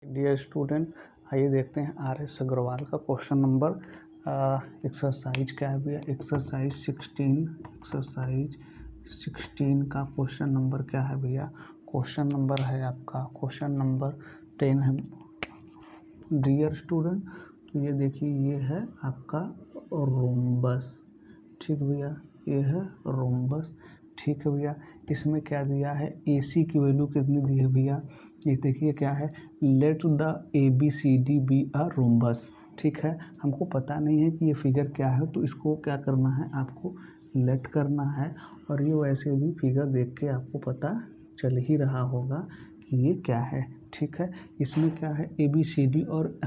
Dear student, आइए देखते हैं आर.एस. अग्रवाल का क्वेश्चन नंबर एक्सरसाइज क्या है भैया। एक्सरसाइज 16 का क्वेश्चन नंबर क्या है भैया। क्वेश्चन नंबर है आपका क्वेश्चन नंबर 10 है डियर स्टूडेंट। तो ये देखिए, ये है आपका रोम्बस। ठीक भैया, ये है रोम्बस। ठीक है भैया, इसमें क्या दिया है, AC की वैल्यू कितनी दी है भैया। ये देखिए क्या है, let the ABCD be a rhombus. ठीक है, हमको पता नहीं है कि ये फिगर क्या है, तो इसको क्या करना है, आपको लेट करना है। और ये वैसे भी फिगर देख के आपको पता चल ही रहा होगा कि ये क्या है। ठीक है, इसमें क्या है, ABCD और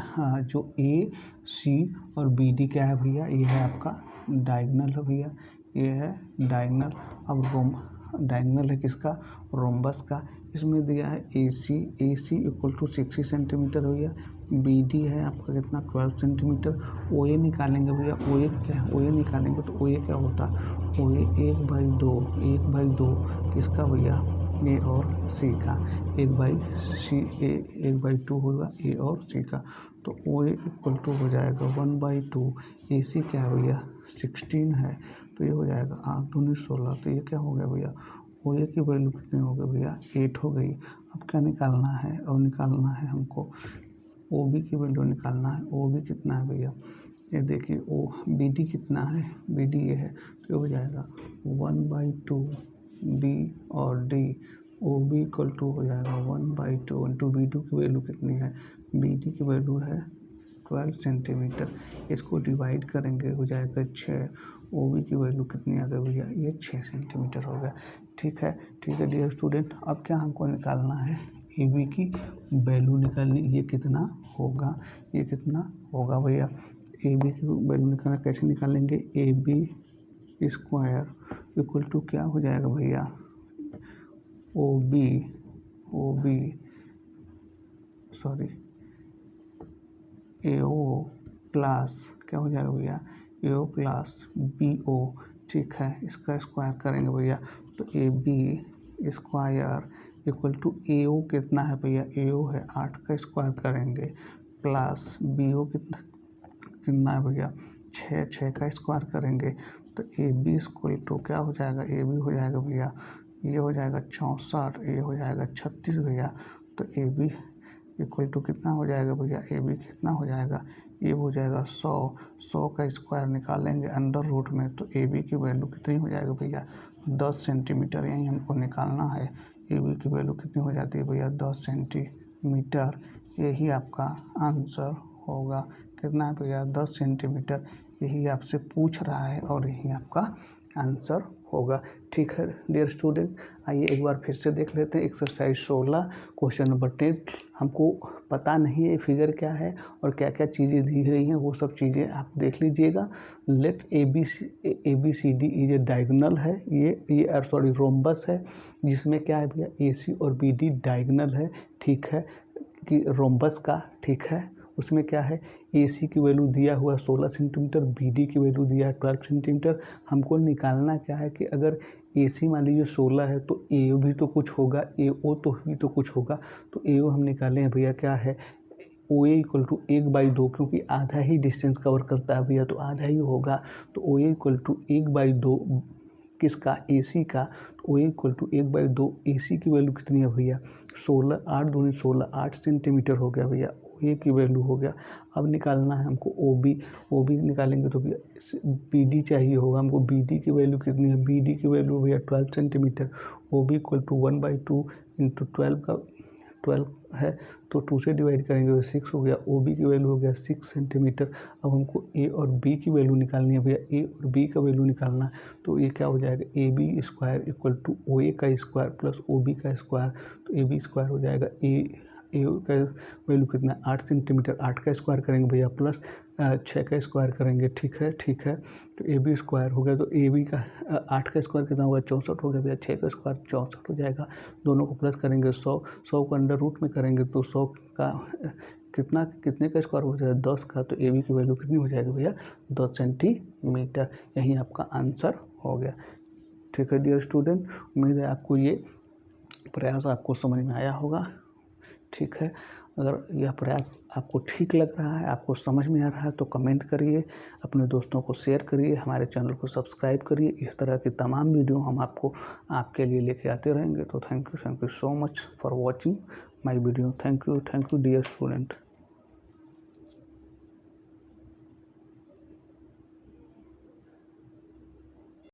जो AC और BD क्या है भैया, ये है आपका डायगोनल है भैया, ये है डायगोनल। अब डायगोनल है किसका, रोम्बस का। इसमें दिया है AC इक्वल टू 60 सेंटीमीटर भैया। BD है आपका कितना, 12 सेंटीमीटर। OA निकालेंगे भैया, OA क्या है, OA निकालेंगे तो OA क्या होता है, OA 1/2 किसका भैया, A और C का। 1/2 होगा A और C का। तो OA इक्वल टू हो जाएगा 1/2। AC क्या है भैया, 16 है, तो ये हो जाएगा 8 दूनी 16। तो ये क्या हो गया भैया, OA की वैल्यू कितनी हो गई भैया, 8 हो गई। अब क्या निकालना है, और निकालना है हमको OB की वैल्यू निकालना है। OB कितना है भैया, ये देखिए BD कितना है, BD ये है, तो ये हो जाएगा 1/2 B और D। OB इक्वल टू हो जाएगा 1/2 इंटू BD की वैल्यू कितनी है, BD की वैल्यू है 12 सेंटीमीटर। इसको डिवाइड करेंगे हो जाएगा 6। OB की वैल्यू कितनी आ गई भैया, ये 6 सेंटीमीटर हो गया। ठीक है डियर स्टूडेंट। अब क्या हमको निकालना है, AB की वैल्यू निकालनी। ये कितना होगा, ये कितना होगा भैया, AB की वैल्यू निकालना। कैसे निकालेंगे, AB स्क्वायर इक्वल टू क्या हो जाएगा भैया, OB AO प्लस क्या हो जाएगा भैया, AO प्लस BO। ठीक है, इसका स्क्वायर करेंगे भैया, तो AB square equal to AO कितना है भैया, AO है 8 का स्क्वायर करेंगे, प्लस BO कितना है भैया, 6 का स्क्वायर करेंगे। तो AB इक्वल टू क्या हो जाएगा, AB हो जाएगा भैया, ये हो जाएगा 64, ये हो जाएगा 36 भैया। तो AB इक्वल टू कितना हो जाएगा भैया, AB कितना हो जाएगा, ये हो जाएगा 100 का स्क्वायर निकालेंगे अंडर रूट में, तो AB की वैल्यू कितनी हो जाएगा भैया, 10 सेंटीमीटर। यही हमको निकालना है, AB की वैल्यू कितनी हो जाती है भैया, 10 सेंटीमीटर। यही आपका आंसर होगा, कितना है भैया, 10 सेंटीमीटर। यही आपसे पूछ रहा है और यही आपका आंसर होगा। ठीक है डियर स्टूडेंट, आइए एक बार फिर से देख लेते हैं एक्सरसाइज 16 क्वेश्चन नंबर 10। हमको पता नहीं है फिगर क्या है और क्या क्या चीज़ें दी गई हैं, वो सब चीज़ें आप देख लीजिएगा। लेट ABCD ये डायगोनल है, ये सॉरी रोम्बस है, जिसमें क्या है भैया AC और BD डायगोनल है। ठीक है, कि रोम्बस का। ठीक है, उसमें क्या है, AC की वैल्यू दिया हुआ 16 सेंटीमीटर, BD की वैल्यू दिया है 12 सेंटीमीटर। हमको निकालना क्या है कि अगर AC मान लीजिए 16 है तो AO भी तो कुछ होगा, AO तो भी तो कुछ होगा। तो AO हम निकाले हैं भैया, क्या है, OA इक्वल टू 1/2, क्योंकि आधा ही डिस्टेंस कवर करता है भैया, तो आधा ही होगा। तो OA इक्वल टू 1/2 किसका, AC का। तो OA इक्वल टू 1/2 AC की वैल्यू कितनी है भैया, 16, 8 दूनी 16, 8 सेंटीमीटर हो गया भैया, OA की वैल्यू हो गया। अब निकालना है हमको OB निकालेंगे तो भैया BD चाहिए होगा हमको। BD की वैल्यू कितनी है, BD की वैल्यू भैया 12 centimetre. OB equal to 1/2 into 12 का 12 है, तो 2 से डिवाइड करेंगे तो 6 हो गया। OB की वैल्यू हो गया 6 सेंटीमीटर। अब हमको A और B की वैल्यू निकालनी है भैया, A और B का वैल्यू निकालना है। तो ये क्या हो जाएगा, AB square equal to OA का स्क्वायर प्लस OB का स्क्वायर। तो AB स्क्वायर हो जाएगा, A का वैल्यू कितना है 8 सेंटीमीटर, 8 का स्क्वायर करेंगे भैया, प्लस 6 का स्क्वायर करेंगे। ठीक है, तो AB स्क्वायर हो गया, तो AB का 8 का स्क्वायर कितना होगा, 64 हो गया भैया, 6 का स्क्वायर 64 हो जाएगा। दोनों को प्लस करेंगे, 100 को अंडर रूट में करेंगे तो 100 का कितने का स्क्वायर हो जाएगा, 10 का। तो AB की वैल्यू कितनी हो जाएगी भैया, 10 सेंटीमीटर। यही आपका आंसर हो गया। ठीक है डियर स्टूडेंट, उम्मीद है आपको ये प्रयास आपको समझ में आया होगा। ठीक है, अगर यह प्रयास आपको ठीक लग रहा है, आपको समझ में आ रहा है तो कमेंट करिए, अपने दोस्तों को शेयर करिए, हमारे चैनल को सब्सक्राइब करिए। इस तरह की तमाम वीडियो हम आपके लिए लेके आते रहेंगे। तो thank you so much for watching my video. Thank you dear student.